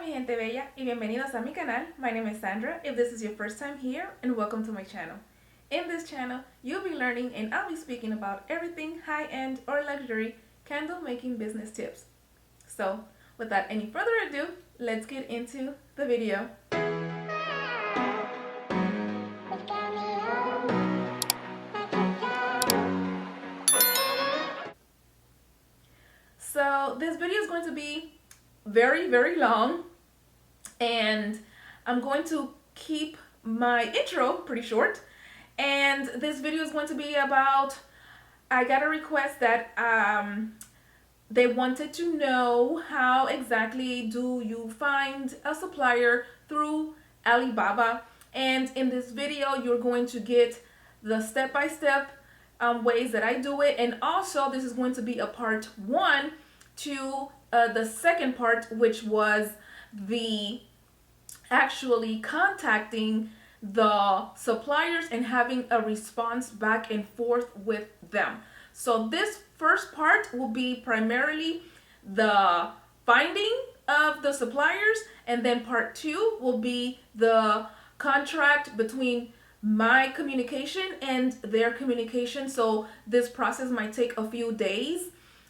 mi gente bella y bienvenidos a mi canal. My name is Sandra if this is your first time here, and welcome to my channel. In this channel, you'll be learning and I'll be speaking about everything high-end or luxury candle making business tips. So, without any further ado, let's get into the video. So, this video is going to be very long, and I'm going to keep my intro pretty short. And this video is going to be about, I got a request that they wanted to know how exactly do you find a supplier through Alibaba. And in this video you're going to get the step-by-step ways that I do it, and also this is going to be a part 1 to the second part, which was the actually contacting the suppliers and having a response back and forth with them. So this first part will be primarily the finding of the suppliers, and then part 2 will be the contract between my communication and their communication. So this process might take a few days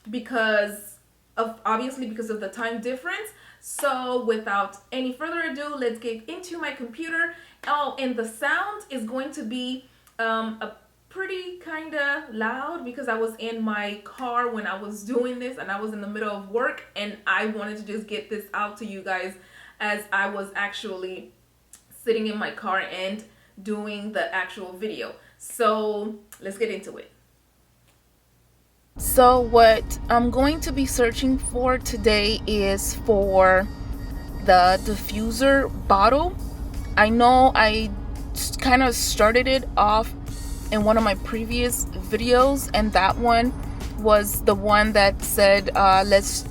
because of the time difference. So without any further ado, let's get into my computer. Oh, and the sound is going to be a pretty kind of loud because I was in my car when I was doing this, and I was in the middle of work, and I wanted to just get this out to you guys as I was actually sitting in my car and doing the actual video. So let's get into it. So what I'm going to be searching for today is for the diffuser bottle. I know I kind of started it off in one of my previous videos, and that one was the one that said let's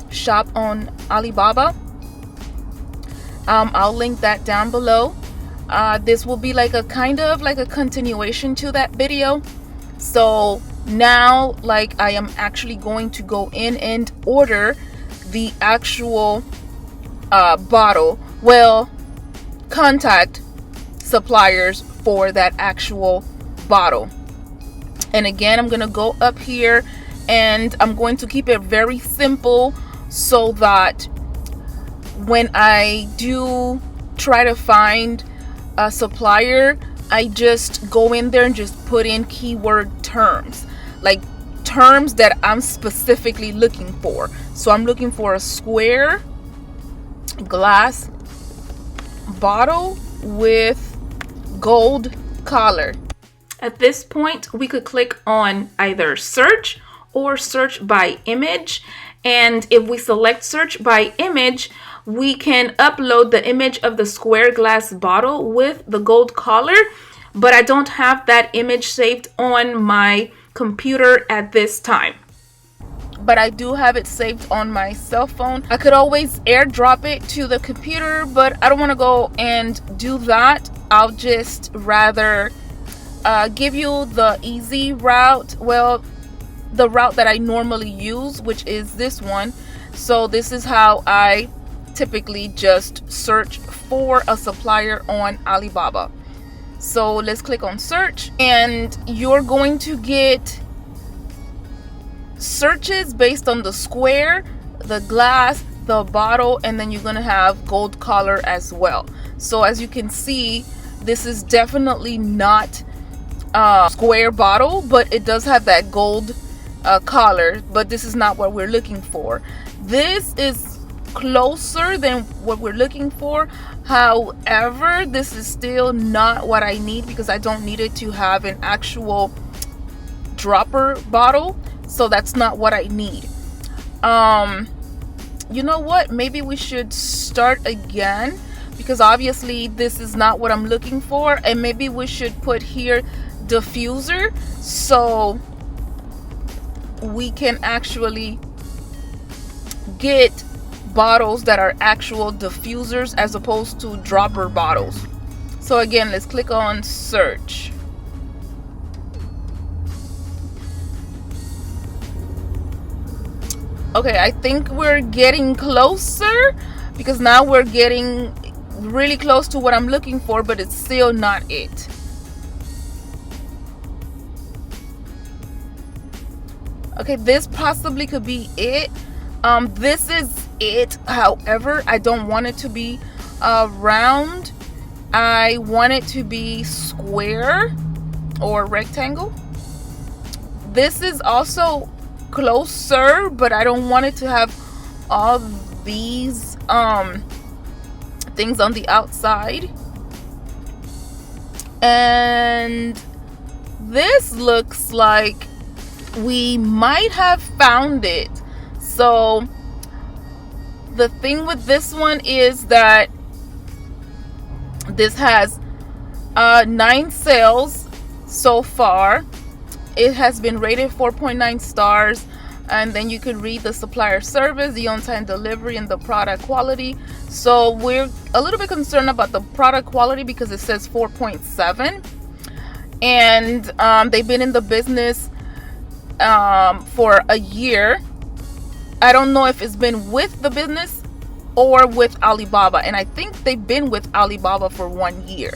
shop on Alibaba. I'll link that down below. This will be like a kind of like a continuation to that video. So now, like, I am actually going to go in and order the actual bottle. Well, contact suppliers for that actual bottle. And again, I'm gonna go up here and I'm going to keep it very simple so that when I do try to find a supplier, I just go in there and just put in keyword terms, like terms that I'm specifically looking for. So I'm looking for a square glass bottle with gold collar. At this point, we could click on either search or search by image. And if we select search by image, we can upload the image of the square glass bottle with the gold collar, but I don't have that image saved on my computer at this time. But I do have it saved on my cell phone. I could always airdrop it to the computer, but I don't want to go and do that. I'll just rather give you the easy route. Well, the route that I normally use, which is this one. So this is how I typically just search for a supplier on Alibaba. So let's click on search, and you're going to get searches based on the square, the glass, the bottle, and then you're going to have gold collar as well. So as you can see, this is definitely not a square bottle, but it does have that gold collar, but this is not what we're looking for. This is closer than what we're looking for. However, this is still not what I need because I don't need it to have an actual dropper bottle. So that's not what I need. You know what? Maybe we should start again because obviously this is not what I'm looking for. And maybe we should put here diffuser so we can actually get bottles that are actual diffusers as opposed to dropper bottles. So again, let's click on search. Okay, I think we're getting closer. because now we're getting really close to what I'm looking for, but it's still not it. Okay, this possibly could be it. This is it. However, I don't want it to be round. I want it to be square or rectangle. This is also closer, but I don't want it to have all these things on the outside. And this looks like we might have found it. So the thing with this one is that this has 9 sales so far. It has been rated 4.9 stars, and then you can read the supplier service, the on-time delivery, and the product quality. So we're a little bit concerned about the product quality because it says 4.7, and they've been in the business for a year. I don't know if it's been with the business or with Alibaba, and I think they've been with Alibaba for 1 year,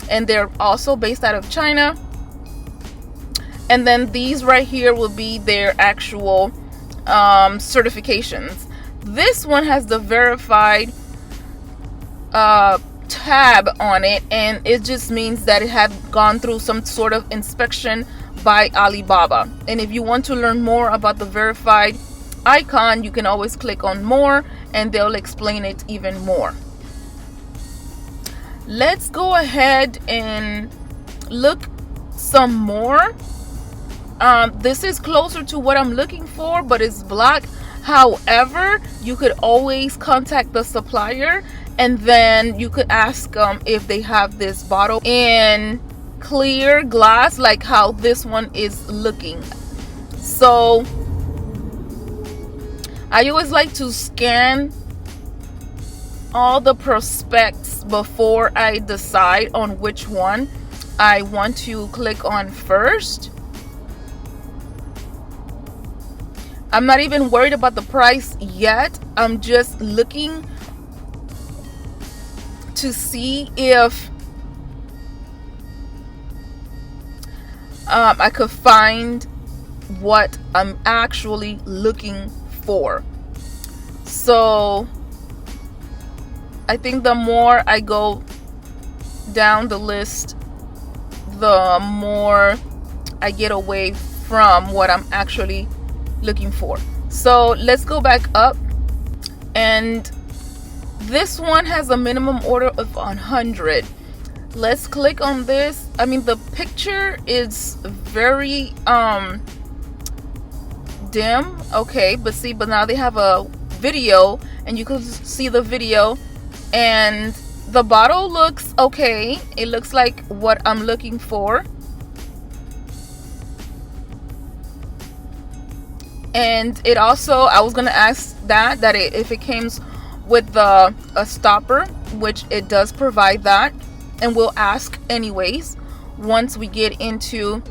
and they're also based out of China. And then these right here will be their actual certifications. This one has the verified tab on it, and it just means that it had gone through some sort of inspection by Alibaba. And if you want to learn more about the verified icon, you can always click on more and they'll explain it even more. Let's go ahead and look some more. This is closer to what I'm looking for, but it's black. However, you could always contact the supplier, and then you could ask them if they have this bottle in clear glass, like how this one is looking. So I always like to scan all the prospects before I decide on which one I want to click on first. I'm not even worried about the price yet. I'm just looking to see if I could find what I'm actually looking for. So I think the more I go down the list, the more I get away from what I'm actually looking for. So let's go back up, and this one has a minimum order of 100. Let's click on this. I mean, the picture is very dim. Okay, but now they have a video, and you can see the video, and the bottle looks okay. It looks like what I'm looking for. And it also, I was gonna ask that if it came with a stopper, which it does provide that, and we'll ask anyways once we get into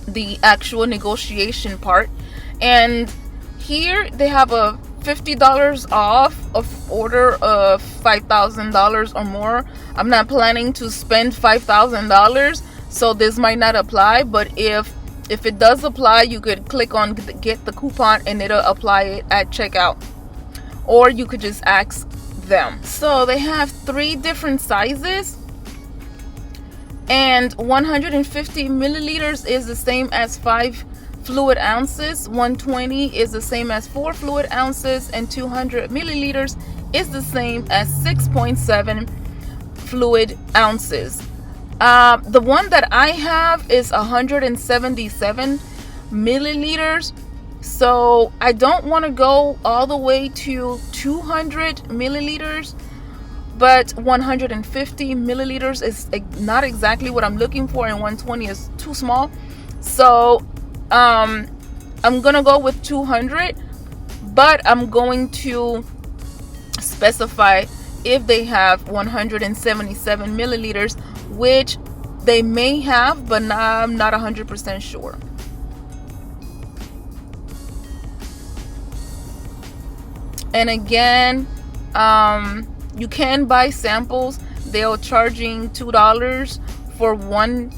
the actual negotiation part. And here they have a $50 off of order of $5,000 or more. I'm not planning to spend $5,000, so this might not apply, but if it does apply, you could click on get the coupon and it'll apply it at checkout, or you could just ask them. So they have 3 different sizes, and 150 milliliters is the same as 5 fluid ounces, 120 is the same as 4 fluid ounces, and 200 milliliters is the same as 6.7 fluid ounces. The one that I have is 177 milliliters, so I don't want to go all the way to 200 milliliters, but 150 milliliters is not exactly what I'm looking for, and 120 is too small. So I'm gonna go with 200, but I'm going to specify if they have 177 milliliters, which they may have, but I'm not 100% sure. And again, You can buy samples. They're charging $2 for one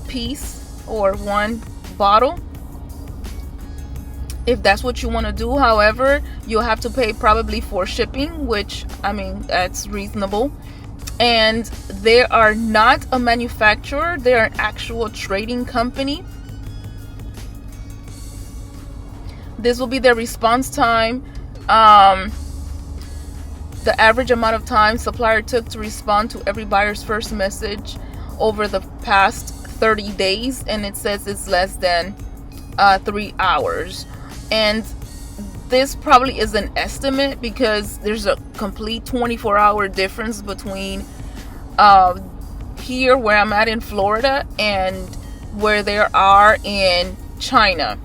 piece or one bottle, if that's what you want to do. However, you'll have to pay probably for shipping, which, I mean, that's reasonable. And they are not a manufacturer, they're an actual trading company. This will be their response time. The average amount of time Supplier took to respond to every buyer's first message over the past 30 days, and it says it's less than 3 hours. And this probably is an estimate because there's a complete 24-hour difference between here where I'm at in Florida and where they are in China.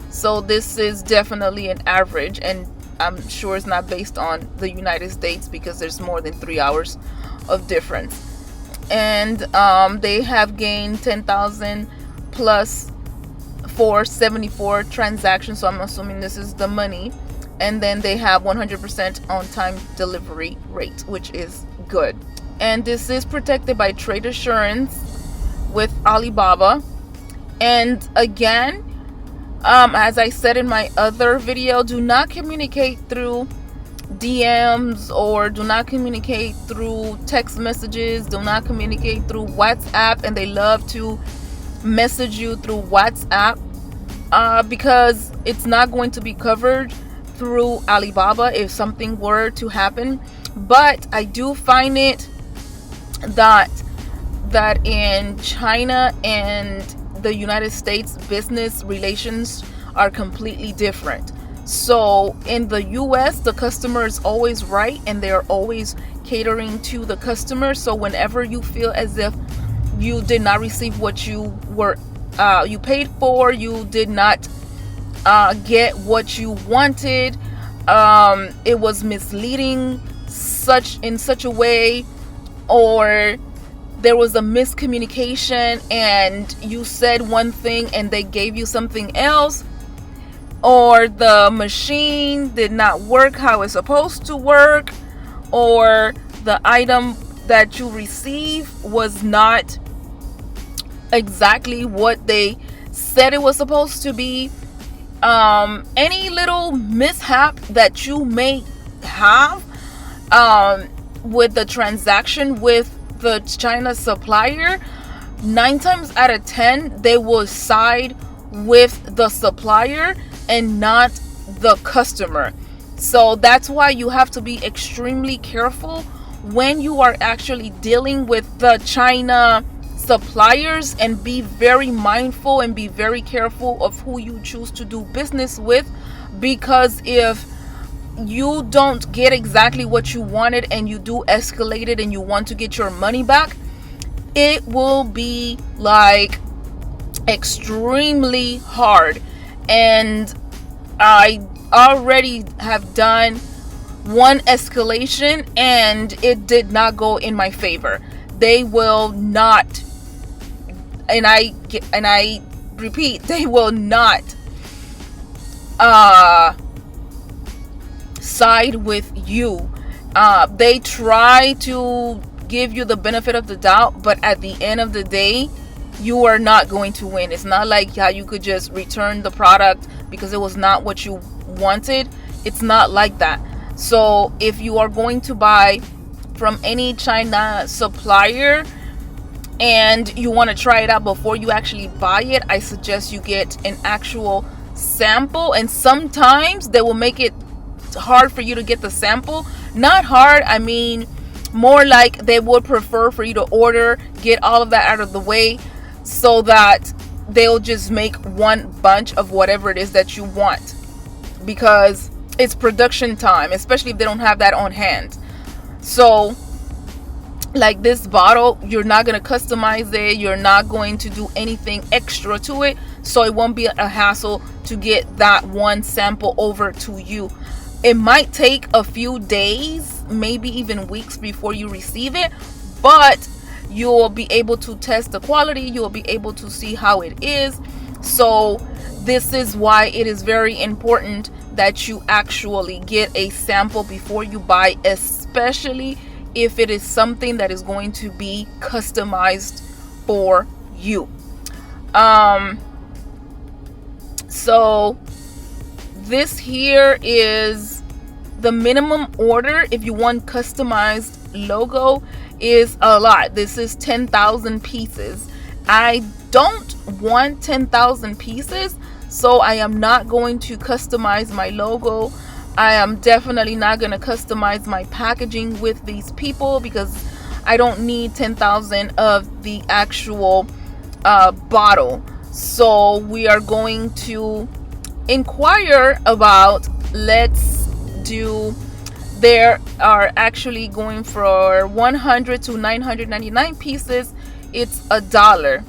So this is definitely an average, and I'm sure it's not based on the United States because there's more than 3 hours of difference. And they have gained 10,000 plus for 74 transactions, so I'm assuming this is the money. And then they have 100% on-time delivery rate, which is good. And this is protected by trade assurance with Alibaba. And again, as I said in my other video, do not communicate through DMs or do not communicate through text messages. Do not communicate through WhatsApp, and they love to message you through WhatsApp because it's not going to be covered through Alibaba if something were to happen. But I do find it that in China and the United States, business relations are completely different. So in the US, the customer is always right and they're always catering to the customer. So whenever you feel as if you did not receive what you paid for, you did not get what you wanted, it was misleading in such a way, or there was a miscommunication and you said one thing and they gave you something else, or the machine did not work how it's supposed to work, or the item that you received was not exactly what they said it was supposed to be. Any little mishap that you may have with the transaction with the China supplier, 9 times out of 10 they will side with the supplier and not the customer. So that's why you have to be extremely careful when you are actually dealing with the China suppliers, and be very mindful and be very careful of who you choose to do business with, because if you don't get exactly what you wanted and you do escalate it and you want to get your money back, it will be like extremely hard. And I already have done one escalation and it did not go in my favor. They will not, and I repeat, they will not side with you. They try to give you the benefit of the doubt, but at the end of the day, you are not going to win. It's not like how you could just return the product because it was not what you wanted. It's not like that. So if you are going to buy from any China supplier and you want to try it out before you actually buy it, I suggest you get an actual sample. And sometimes they will make it hard for you to get the sample. Not hard, I mean more like they would prefer for you to order, get all of that out of the way, so that they'll just make one bunch of whatever it is that you want, because it's production time, especially if they don't have that on hand. So like this bottle, you're not going to customize it, you're not going to do anything extra to it, so it won't be a hassle to get that one sample over to you. It might take a few days, maybe even weeks before you receive it, but you'll be able to test the quality, you'll be able to see how it is. So this is why it is very important that you actually get a sample before you buy, especially if it is something that is going to be customized for you. So this here is the minimum order if you want customized logo is a lot. This is 10,000 pieces. I don't want 10,000 pieces, so I am not going to customize my logo. I am definitely not going to customize my packaging with these people because I don't need 10,000 of the actual bottle. So we are going to inquire about, let's do, there are actually going for 100 to 999 pieces. It's $1.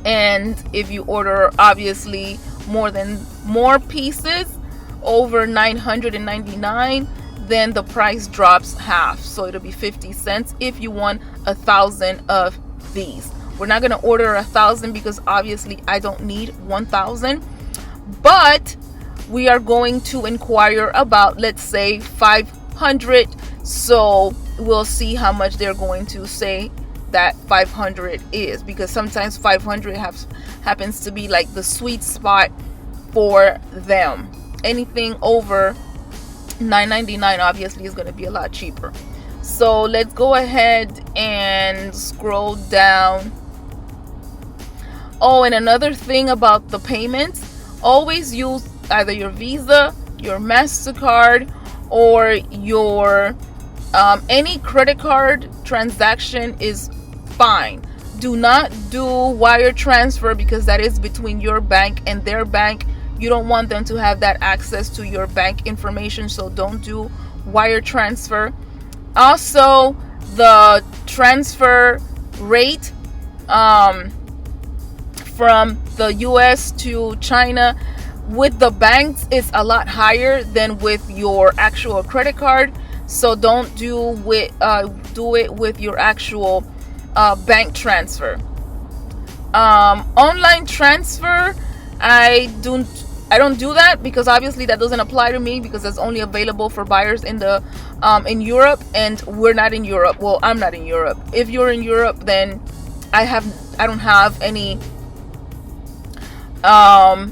And if you order obviously more pieces over 999, then the price drops half, so it'll be 50 cents if you want 1,000 of these. We're not going to order 1,000 because obviously I don't need 1,000, but we are going to inquire about, let's say, 500. So we'll see how much they're going to say that 500 is, because sometimes 500 happens to be like the sweet spot for them. Anything over $9.99 obviously is going to be a lot cheaper. So let's go ahead and scroll down. Oh, and another thing about the payments, always use either your Visa, your MasterCard, or your any credit card transaction is fine. Do not do wire transfer because that is between your bank and their bank. You don't want them to have that access to your bank information, so don't do wire transfer. Also, the transfer rate from the US to China with the banks is a lot higher than with your actual credit card. So don't do it with your actual bank transfer. Online transfer, I don't do that because obviously that doesn't apply to me because it's only available for buyers in Europe, and we're not in Europe. Well, I'm not in Europe. If you're in Europe, then I don't have any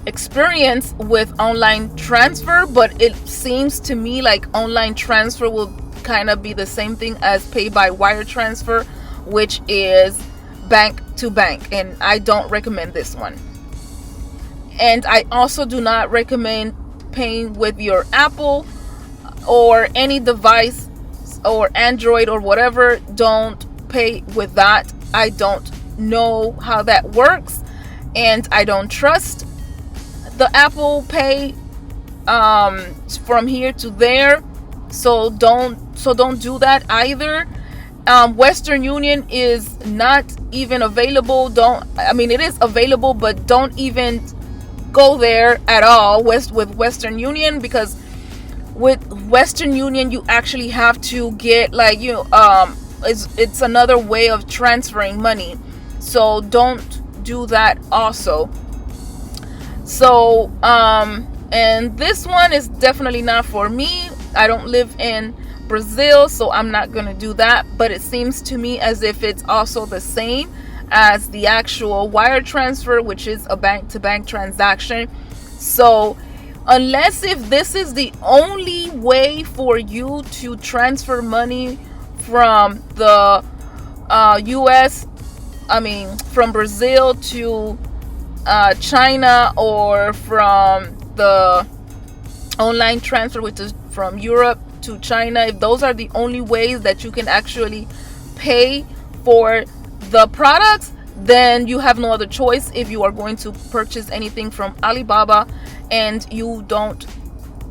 experience with online transfer, but it seems to me like online transfer will kind of be the same thing as pay by wire transfer, which is bank to bank, and I don't recommend this one. And I also do not recommend paying with your Apple or any device or Android or whatever. Don't pay with that. I don't know how that works, and I don't trust the Apple Pay from here to there. So don't do that either. Western Union is not even available. It is available, but don't even go there at all with Western Union, because with Western Union you actually have to get it's another way of transferring money, so don't do that also. So and this one is definitely not for me. I don't live in Brazil, so I'm not gonna do that, but it seems to me as if it's also the same as the actual wire transfer, which is a bank-to-bank transaction. So unless if this is the only way for you to transfer money from the US, from Brazil to China, or from the online transfer, which is from Europe to China, if those are the only ways that you can actually pay for the products, then you have no other choice if you are going to purchase anything from Alibaba and you don't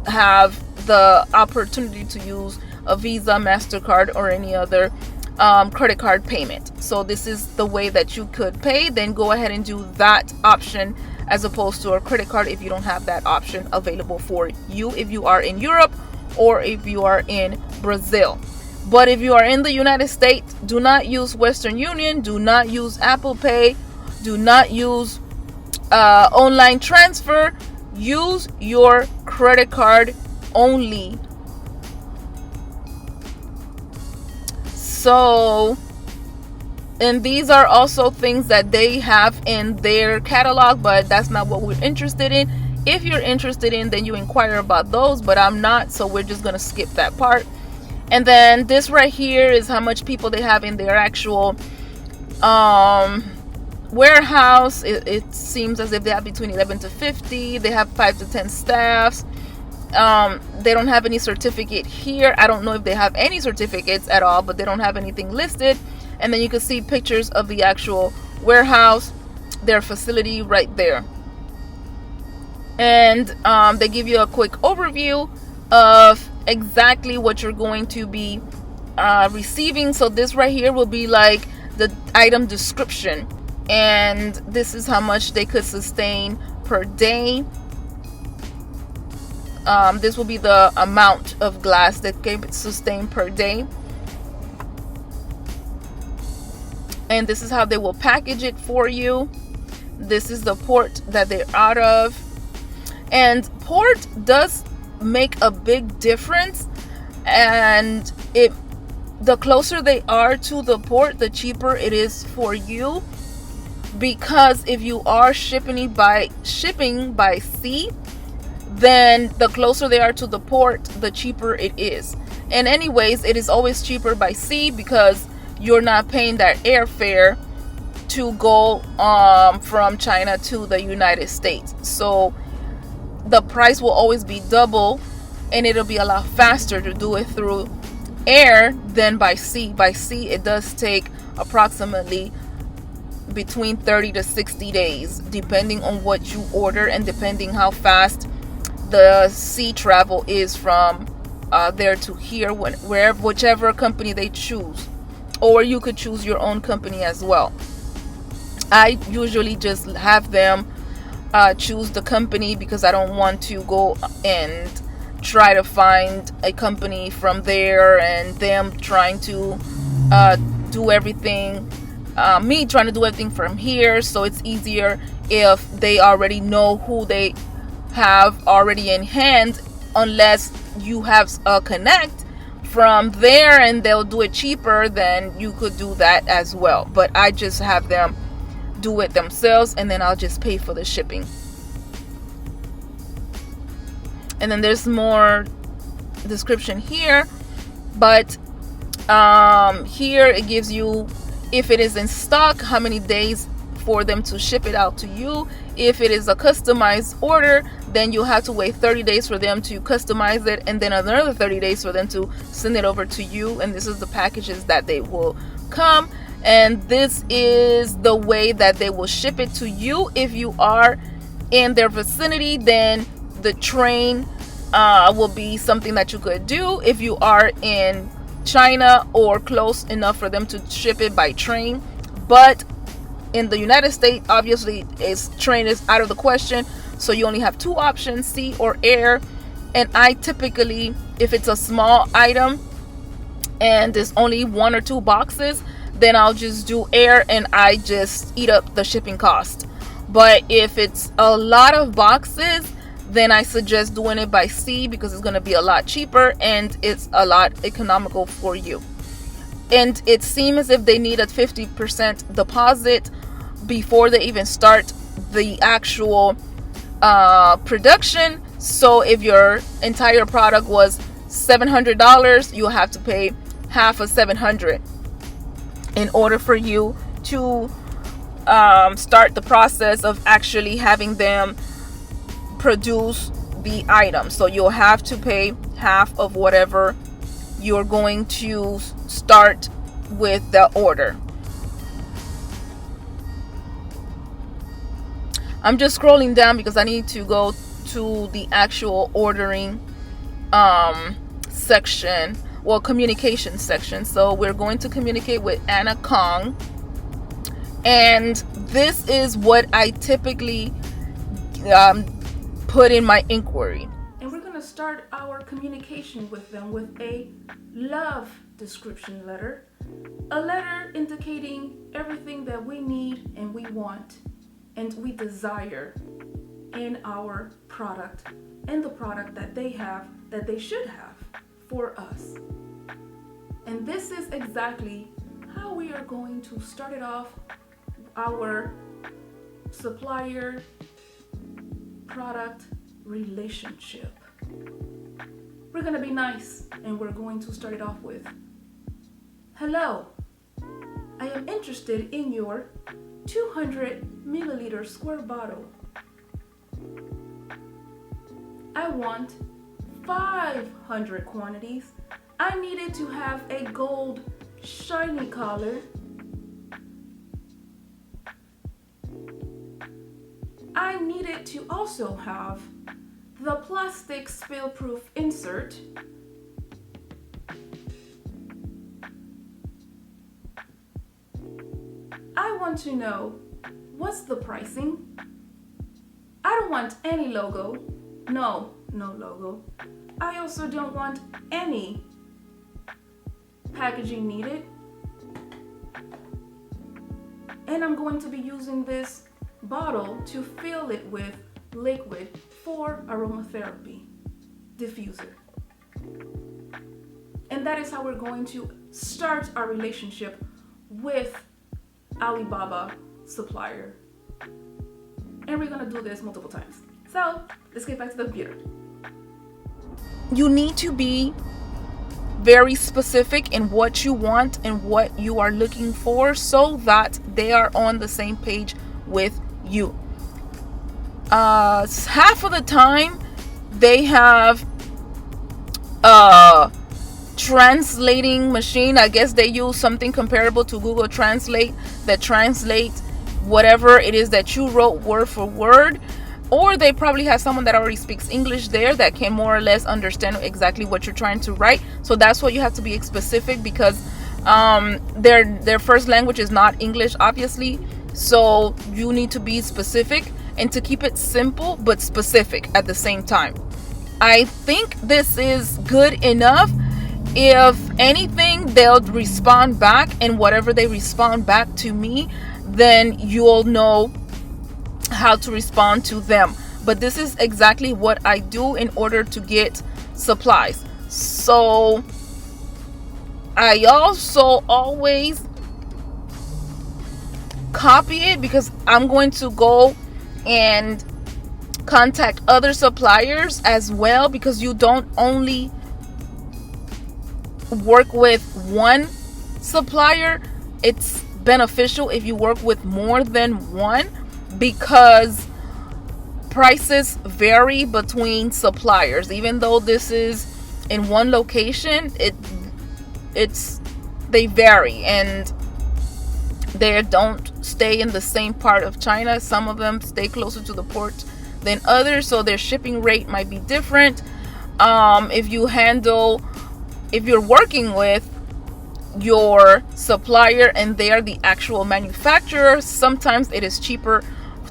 have the opportunity to use a Visa, MasterCard, or any other credit card payment. So this is the way that you could pay. Then go ahead and do that option as opposed to a credit card if you don't have that option available for you, if you are in Europe or if you are in Brazil. But if you are in the United States, do not use Western Union, do not use Apple Pay, do not use online transfer. use your credit card only. So, and these are also things that they have in their catalog, but that's not what we're interested in. If you're interested in, then you inquire about those, but I'm not, so we're just going to skip that part. And then this right here is how much people they have in their actual warehouse. It seems as if they have between 11 to 50. They have 5 to 10 staffs. They don't have any certificate here. I don't know if they have any certificates at all, but they don't have anything listed. And then you can see pictures of the actual warehouse, their facility right there. And they give you a quick overview of exactly what you're going to be receiving. So this right here will be like the item description, and this is how much they could sustain per day. This will be the amount of glass that can sustain per day. And this is how they will package it for you. This is the port that they're out of. And port does make a big difference. And the closer they are to the port, the cheaper it is for you. Because if you are shipping by sea, then the closer they are to the port, the cheaper it is. And anyways, it is always cheaper by sea because you're not paying that airfare to go from China to the United States. So the price will always be double, and it'll be a lot faster to do it through air than by sea. By sea, it does take approximately between 30 to 60 days, depending on what you order and depending how fast the sea travel is from there to here, whichever company they choose. Or you could choose your own company as well. I usually just have them choose the company because I don't want to go and try to find a company from there and them trying to do everything, me trying to do everything from here. So it's easier if they already know who they have already in hand, unless you have a connect from there and they'll do it cheaper, then you could do that as well. But I just have them do it themselves, and then I'll just pay for the shipping. And then there's more description here, but here it gives you if it is in stock, how many days for them to ship it out to you. If it is a customized order, then you have to wait 30 days for them to customize it, and then another 30 days for them to send it over to you. And this is the packages that they will come, and this is the way that they will ship it to you. If you are in their vicinity, then the train will be something that you could do. If you are in China or close enough for them to ship it by train, but in the United States, obviously, train is out of the question. So you only have two options, sea or air. And I typically, if it's a small item and there's only 1 or 2 boxes, then I'll just do air and I just eat up the shipping cost. But if it's a lot of boxes, then I suggest doing it by sea because it's going to be a lot cheaper and it's a lot economical for you. And it seems as if they need a 50% deposit before they even start the actual production. So if your entire product was $700, you'll have to pay half of $700 in order for you to start the process of actually having them produce the item. So you'll have to pay half of whatever you're going to start with the order. I'm just scrolling down because I need to go to the actual ordering section, well, communication section. So we're going to communicate with Anna Kong, and this is what I typically put in my inquiry. And we're going to start our communication with them with a love description letter, a letter indicating everything that we need and we want and we desire in our product and the product that they have, that they should have for us. And this is exactly how we are going to start it off, our supplier product relationship. We're going to be nice, and we're going to start it off with, hello, I am interested in your 200 milliliter square bottle. I want 500 quantities. I needed to have a gold shiny color. I needed to also have the plastic spill-proof insert. I want to know, what's the pricing? I don't want any logo. No logo. I also don't want any packaging needed. And I'm going to be using this bottle to fill it with liquid for aromatherapy diffuser. And that is how we're going to start our relationship with Alibaba Supplier. And we're going to do this multiple times. So let's get back to the computer. You need to be very specific in what you want and what you are looking for so that they are on the same page with you. Half of the time they have a translating machine. I guess they use something comparable to Google Translate that translates whatever it is that you wrote word for word. Or they probably have someone that already speaks English there that can more or less understand exactly what you're trying to write. So that's why you have to be specific, because their first language is not English, obviously. So you need to be specific and to keep it simple but specific at the same time. I think this is good enough. If anything, they'll respond back, and whatever they respond back to me, then you'll know how to respond to them. But this is exactly what I do in order to get supplies. So I also always copy it, because I'm going to go and contact other suppliers as well, because you don't only work with one supplier. It's beneficial if you work with more than one, because prices vary between suppliers. Even though this is in one location, they vary, and they don't stay in the same part of China. Some of them stay closer to the port than others, so their shipping rate might be different. If you're working with your supplier and they are the actual manufacturer, sometimes it is cheaper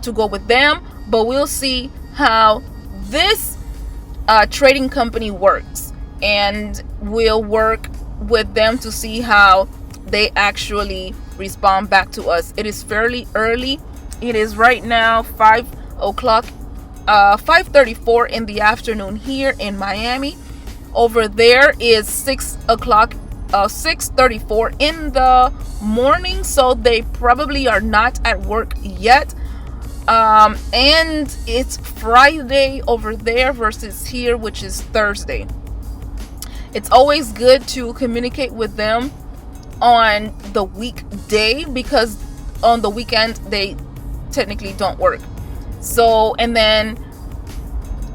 to go with them. But we'll see how this trading company works, and we'll work with them to see how they actually respond back to us. It is fairly early. It is right now 5:34 in the afternoon here in Miami. Over there is 6:34 in the morning, so they probably are not at work yet. And it's Friday over there versus here, which is Thursday. It's always good to communicate with them on the weekday, because on the weekend they technically don't work. So, and then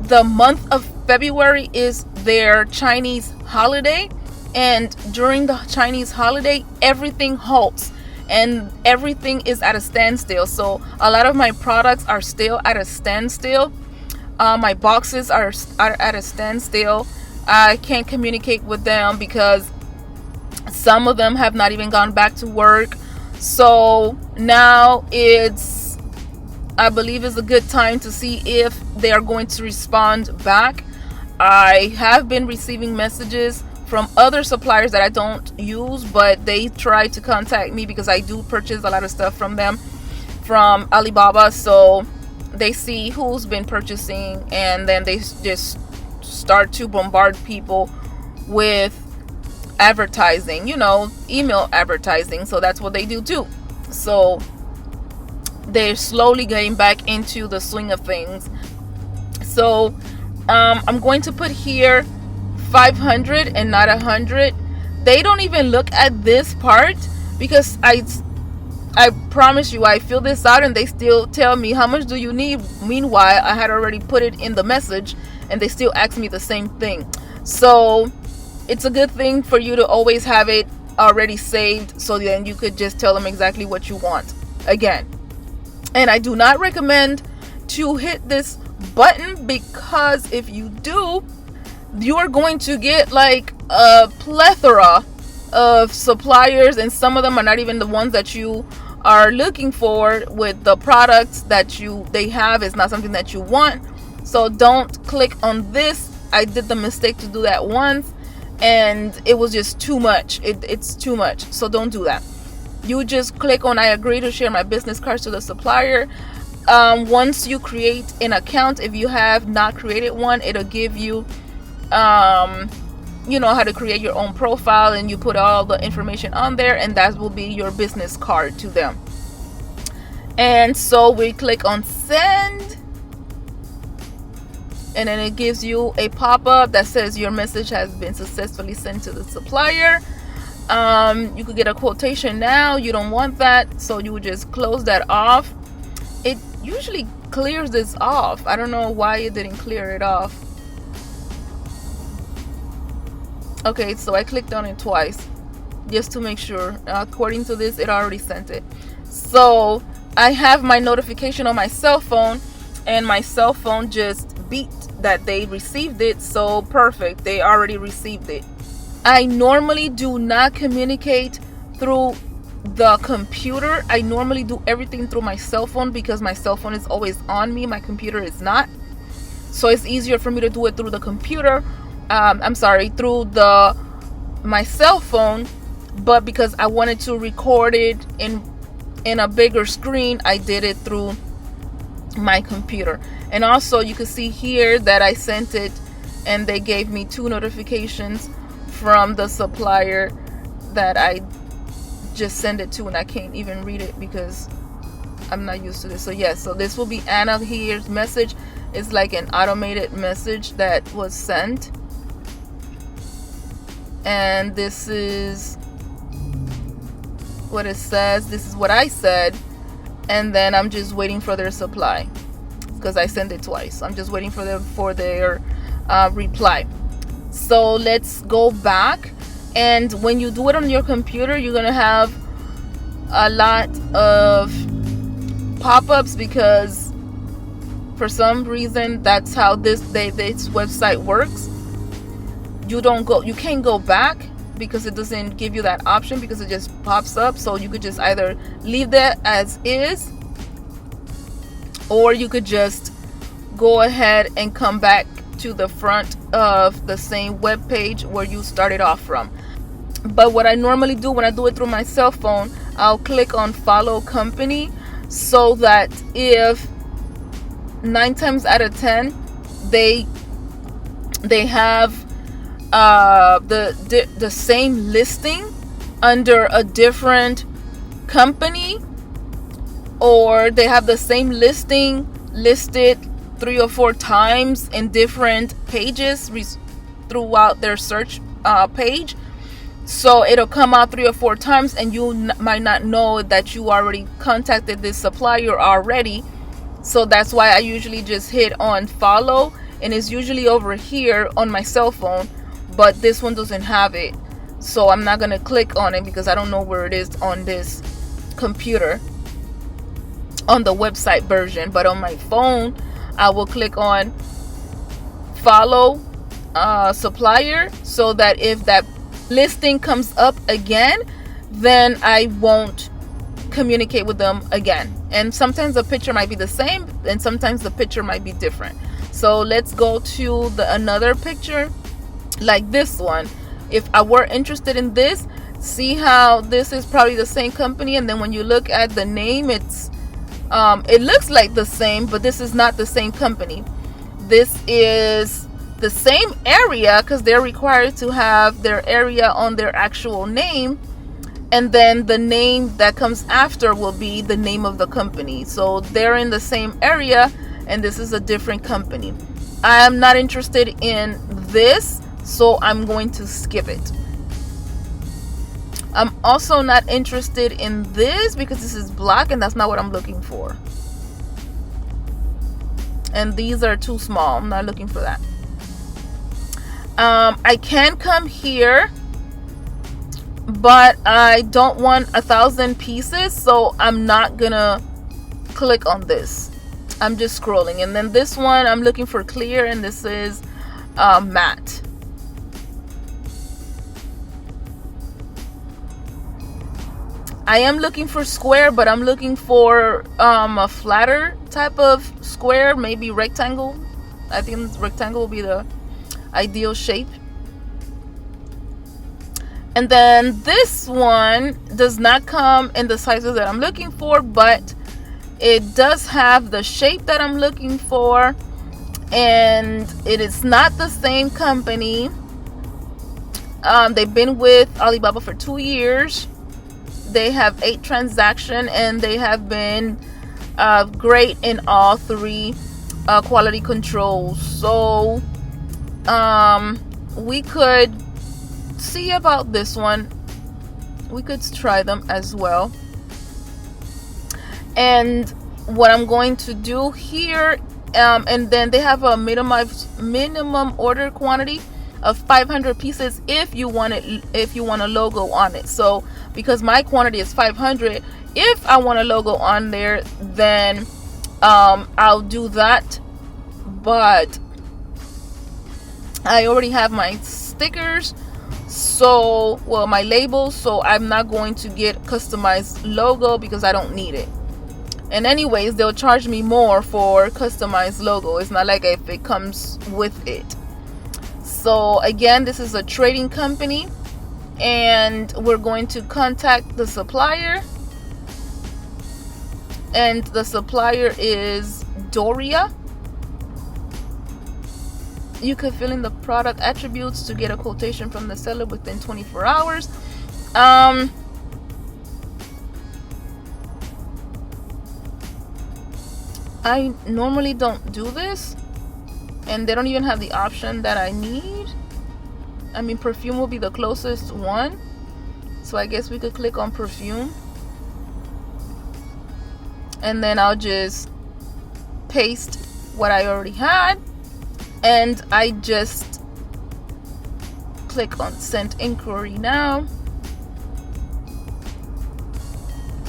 the month of February is their Chinese holiday, and during the Chinese holiday everything halts and everything is at a standstill. So a lot of my products are still at a standstill. My boxes are at a standstill. I can't communicate with them because some of them have not even gone back to work. So now I believe it's a good time to see if they are going to respond back. I have been receiving messages from other suppliers that I don't use, but they try to contact me because I do purchase a lot of stuff from them, from Alibaba. So they see who's been purchasing, and then they just start to bombard people with advertising, email advertising. So that's what they do too. So they're slowly getting back into the swing of things. So I'm going to put here 500 and not 100. They don't even look at this part because I promise you, I fill this out and they still tell me how much do you need. Meanwhile, I had already put it in the message and they still ask me the same thing. So it's a good thing for you to always have it already saved, so then you could just tell them exactly what you want again. And I do not recommend to hit this button, because if you do, you're going to get like a plethora of suppliers, and some of them are not even the ones that you are looking for. With the products that they have is not something that you want. So don't click on this. I did the mistake to do that once and it was just too much. It's too much. So don't do that. You just click on I agree to share my business cards to the supplier. Once you create an account, if you have not created one, it'll give you how to create your own profile, and you put all the information on there, and that will be your business card to them. And so we click on send, and then it gives you a pop-up that says your message has been successfully sent to the supplier. You could get a quotation now. You don't want that, so you would just close that off. It usually clears this off. I don't know why it didn't clear it off. Okay, so I clicked on it twice just to make sure. According to this, it already sent it. So I have my notification on my cell phone, and my cell phone just beeped that they received it. So perfect, they already received it. I normally do not communicate through the computer. I normally do everything through my cell phone because my cell phone is always on me. My computer is not. So it's easier for me to do it through the computer. Through my cell phone. But because I wanted to record it in a bigger screen, I did it through my computer. And also you can see here that I sent it, and they gave me 2 notifications from the supplier that I just sent it to, and I can't even read it because I'm not used to this. So yes, so this will be Anna here's message. It's like an automated message that was sent, and this is what it says. This is what I said, and then I'm just waiting for their supply because I sent it twice. I'm just waiting for their reply. So let's go back, and when you do it on your computer, you're gonna have a lot of pop-ups because for some reason that's how this website works. You can't go back because it doesn't give you that option, because it just pops up. So you could just either leave that as is, or you could just go ahead and come back to the front of the same web page where you started off from. But what I normally do when I do it through my cell phone, I'll click on follow company, so that if 9 times out of 10 they have the same listing under a different company, or they have the same listing listed 3 or 4 times in different pages throughout their search page. So it'll come out 3 or 4 times, and you might not know that you already contacted this supplier already. So that's why I usually just hit on follow, and it's usually over here on my cell phone, but this one doesn't have it. So I'm not gonna click on it because I don't know where it is on this computer on the website version. But on my phone, I will click on follow supplier, so that if that listing comes up again, then I won't communicate with them again. And sometimes the picture might be the same, and sometimes the picture might be different. So let's go to another picture like this one. If I were interested in this, see how this is probably the same company, and then when you look at the name, it's It looks like the same, but this is not the same company. This is the same area because they're required to have their area on their actual name, and then the name that comes after will be the name of the company. So they're in the same area, and this is a different company. I am not interested in this, so I'm going to skip it. I'm also not interested in this because this is black and that's not what I'm looking for. And these are too small. I'm not looking for that. I can come here, but I don't want 1,000 pieces, so I'm not gonna click on this. I'm just scrolling. And then this one, I'm looking for clear, and this is matte. I am looking for square, but I'm looking for a flatter type of square, maybe rectangle. I think rectangle will be the ideal shape. And then this one does not come in the sizes that I'm looking for, but it does have the shape that I'm looking for, and it is not the same company. They've been with Alibaba for 2 years. They have 8 transactions, and they have been great in all 3 quality controls. So we could see about this one. We could try them as well. And what I'm going to do here, and then they have a minimum order quantity of 500 pieces if you want a logo on it. So because my quantity is 500, if I want a logo on there, then I'll do that. But I already have my stickers, so my labels, so I'm not going to get customized logo because I don't need it. And anyways, they'll charge me more for customized logo. It's not like if it comes with it. So again, this is a trading company, and we're going to contact the supplier, and the supplier is Doria. You could fill in the product attributes to get a quotation from the seller within 24 hours. I normally don't do this, and they don't even have the option that I need. I mean, perfume will be the closest one, so I guess we could click on perfume, and then I'll just paste what I already had, and I just click on send inquiry now,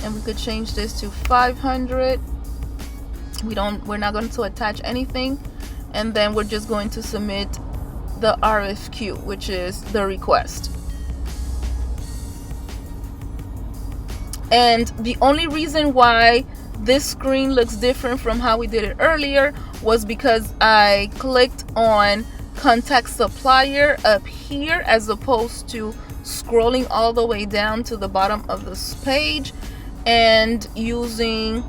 and we could change this to 500. We're not going to attach anything, and then we're just going to submit the RFQ, which is the request. And the only reason why this screen looks different from how we did it earlier was because I clicked on contact supplier up here as opposed to scrolling all the way down to the bottom of this page and using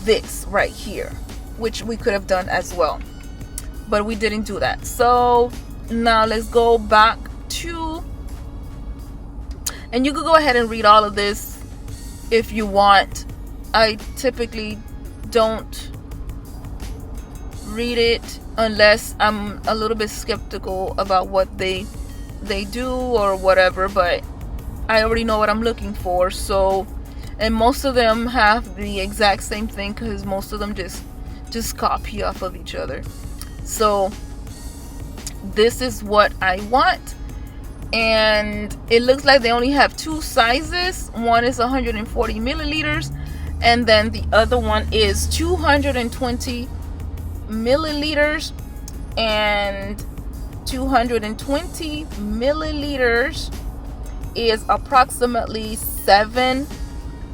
this right here, which we could have done as well, but we didn't do that. So now let's go back to, and you could go ahead and read all of this if you want. I typically don't read it unless I'm a little bit skeptical about what they do or whatever, but I already know what I'm looking for. So, and most of them have the exact same thing because most of them just copy off of each other. So this is what I want, and it looks like they only have 2 sizes. One is 140 milliliters, and then the other one is 220 milliliters, and 220 milliliters is approximately 7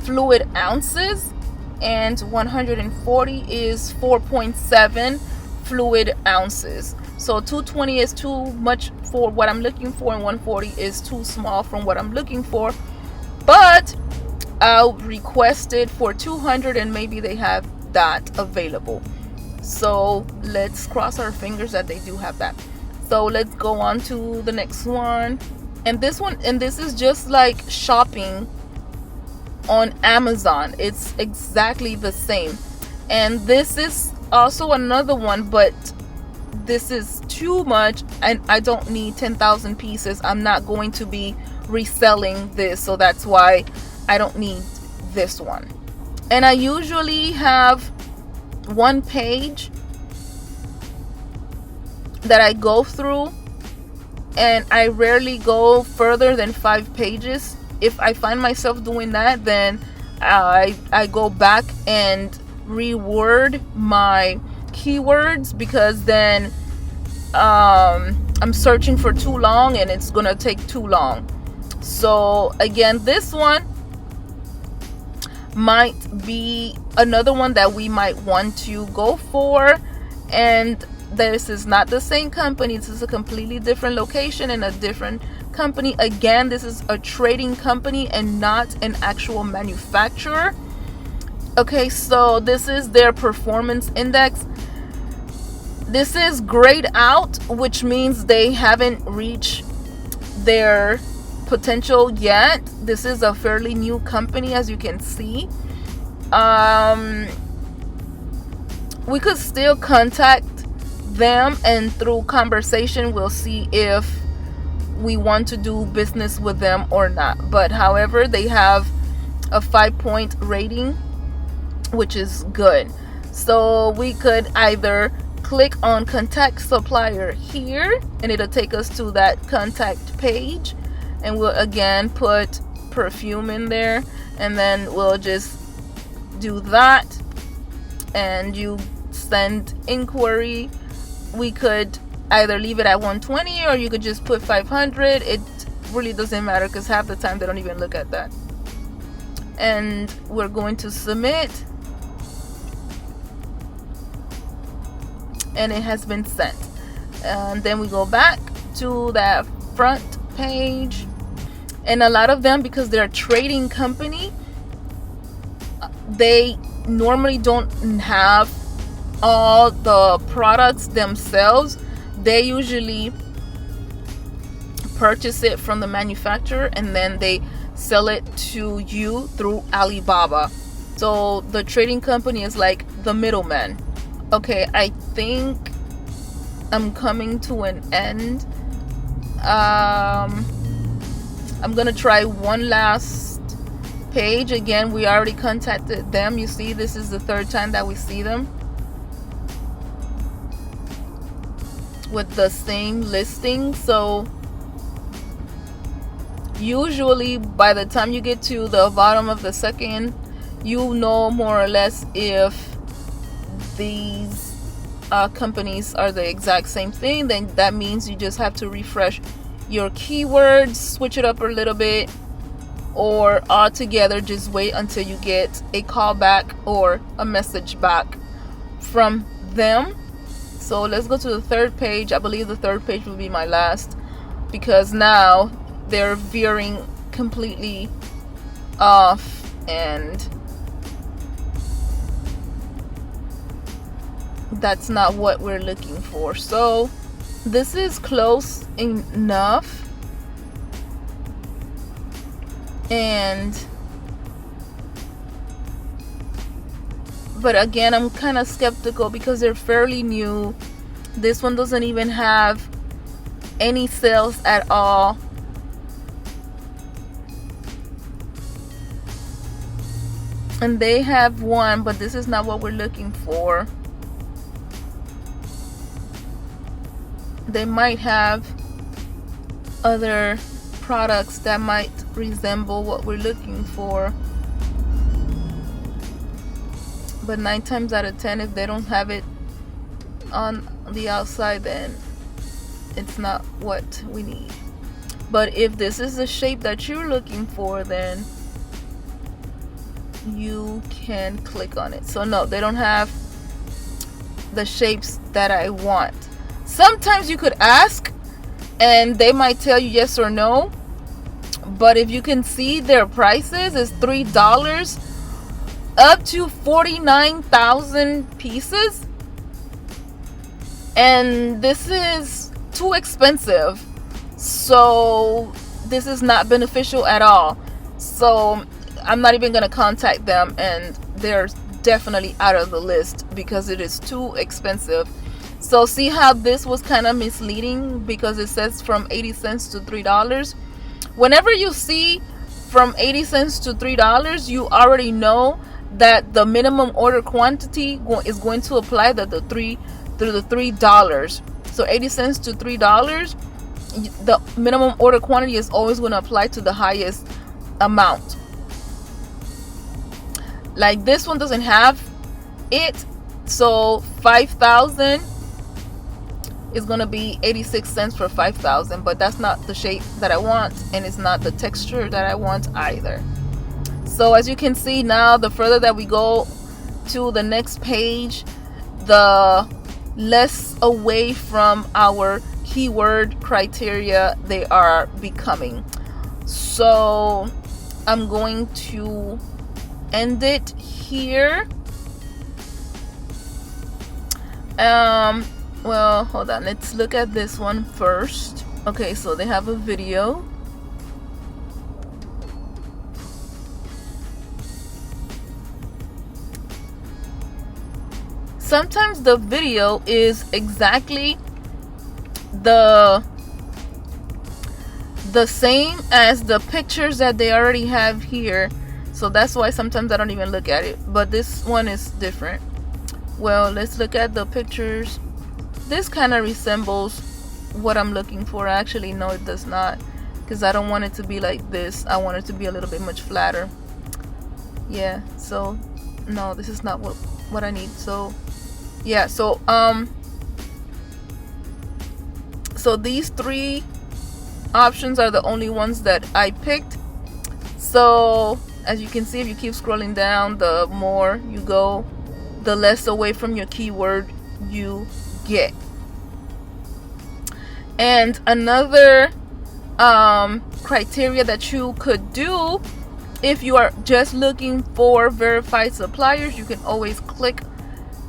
fluid ounces, and 140 is 4.7 fluid ounces. So 220 is too much for what I'm looking for, and 140 is too small from what I'm looking for. But I'll request it for 200 and maybe they have that available. So let's cross our fingers that they do have that. So let's go on to the next one. And this is just like shopping on Amazon. It's exactly the same. And this is also another one, but this is too much and I don't need 10,000 pieces. I'm not going to be reselling this, so that's why I don't need this one. And I usually have one page that I go through, and I rarely go further than 5 pages. If I find myself doing that, then I go back and reword my keywords, because then I'm searching for too long and it's gonna take too long. So again, this one might be another one that we might want to go for. And this is not the same company. This is a completely different location and a different company. Again, this is a trading company and not an actual manufacturer. Okay, so this is their performance index. This is grayed out, which means they haven't reached their potential yet. This is a fairly new company, as you can see. We could still contact them, and through conversation we'll see if we want to do business with them or not. But however, they have a 5-point rating, which is good. So we could either click on contact supplier here, and it'll take us to that contact page, and we'll again put perfume in there, and then we'll just do that, and you send inquiry. We could either leave it at 120 or you could just put 500. It really doesn't matter, because half the time they don't even look at that. And we're going to submit, and it has been sent. And then we go back to that front page, and a lot of them, because they're a trading company, they normally don't have all the products themselves. They usually purchase it from the manufacturer and then they sell it to you through Alibaba. So the trading company is like the middleman. Okay, I think I'm coming to an end. I'm gonna try one last page. Again, we already contacted them. You see, this is the 3rd time that we see them with the same listing. So usually by the time you get to the bottom of the second, you know more or less if these companies are the exact same thing. Then that means you just have to refresh your keywords, switch it up a little bit, or altogether just wait until you get a call back or a message back from them. So let's go to the 3rd page. I believe the 3rd page will be my last, because now they're veering completely off, and that's not what we're looking for. So this is close enough. But again, I'm kind of skeptical because they're fairly new. This one doesn't even have any sales at all. And they have one, but this is not what we're looking for. They might have other products that might resemble what we're looking for. But 9 times out of 10, if they don't have it on the outside, then it's not what we need. But if this is the shape that you're looking for, then you can click on it. So no, they don't have the shapes that I want. Sometimes you could ask and they might tell you yes or no, But if you can see, their prices is $3 up to 49,000 pieces, and this is too expensive. So this is not beneficial at all. So I'm not even gonna contact them, and they're definitely out of the list because it is too expensive. So see how this was kind of misleading, because it says from 80 cents to $3. Whenever you see from 80 cents to $3, you already know that the minimum order quantity is going to apply the $3. So 80 cents to $3, the minimum order quantity is always going to apply to the highest amount. Like this one doesn't have it, so 5,000 is going to be 86 cents for 5,000, but that's not the shape that I want, and it's not the texture that I want either. So as you can see now, the further that we go to the next page, the less away from our keyword criteria they are becoming. So I'm going to end it here. Well, hold on, let's look at this one first. Okay, so they have a video. Sometimes the video is exactly the same as the pictures that they already have here, so that's why sometimes I don't even look at it. But this one is different. Well, let's look at the pictures. This kind of resembles what I'm looking for. Actually, no, it does not, because I don't want it to be like this. I want it to be a little bit much flatter. Yeah, so no, this is not what I need. So yeah, so so these three options are the only ones that I picked. So as you can see, if you keep scrolling down, the more you go, the less away from your keyword you get. And another criteria that you could do, if you are just looking for verified suppliers, you can always click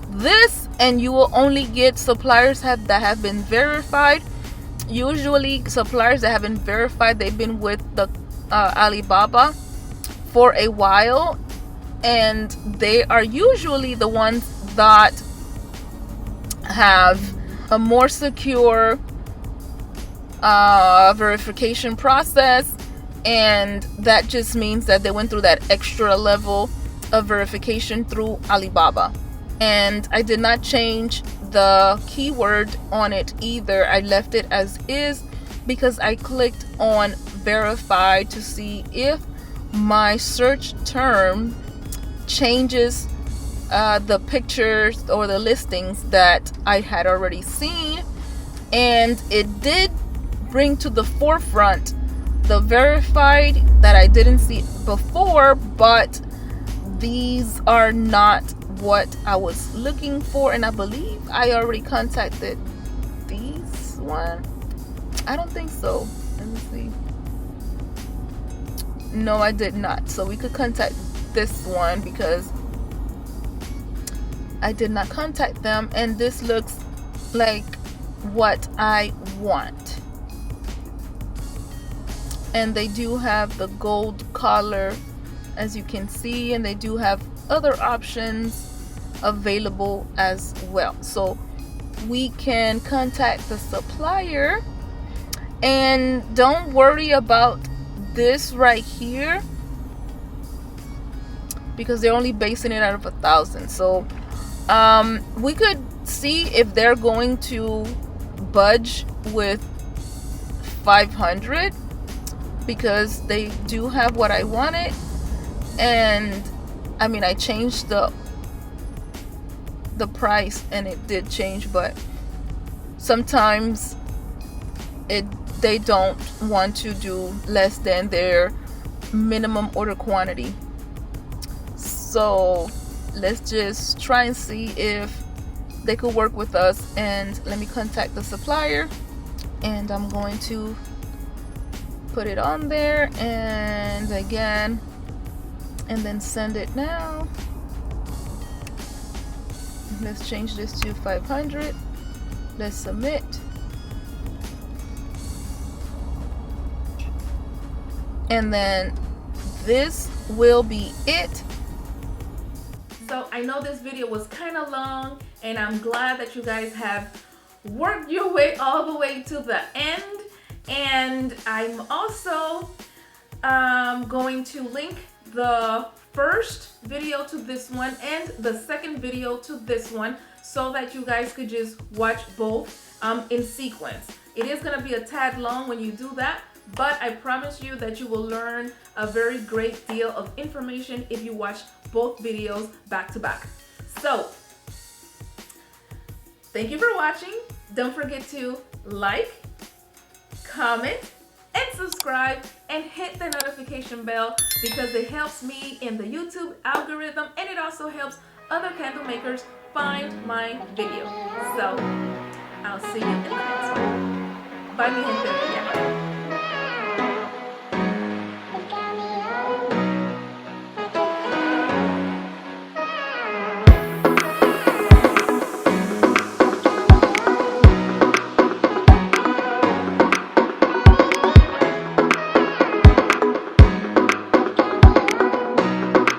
this and you will only get suppliers that have been verified. Usually suppliers that have been verified, they've been with the Alibaba for a while, and they are usually the ones that have a more secure verification process, and that just means that they went through that extra level of verification through Alibaba. And I did not change the keyword on it either. I left it as is because I clicked on verify to see if my search term changes the pictures or the listings that I had already seen, and it did bring to the forefront the verified that I didn't see before, but these are not what I was looking for, and I believe I already contacted these one. I don't think so. Let me see. No, I did not. So we could contact this one because I did not contact them, and this looks like what I want. And they do have the gold collar, as you can see, and they do have other options available as well. So we can contact the supplier, and don't worry about this right here because they're only basing it out of 1,000. So we could see if they're going to budge with 500 because they do have what I wanted. And I mean, I changed the price and it did change, but sometimes they don't want to do less than their minimum order quantity. So let's just try and see if they could work with us, and let me contact the supplier, and I'm going to put it on there, and again, and then send it now. Let's change this to 500. Let's submit. And then this will be it. So I know this video was kind of long, and I'm glad that you guys have worked your way all the way to the end. And I'm also going to link the first video to this one and the second video to this one so that you guys could just watch both in sequence. It is going to be a tad long when you do that, but I promise you that you will learn a very great deal of information if you watch both videos back to back. So, thank you for watching. Don't forget to like, comment, and subscribe, and hit the notification bell because it helps me in the YouTube algorithm, and it also helps other candle makers find my video. So, I'll see you in the next one. Bye, mi gente bella.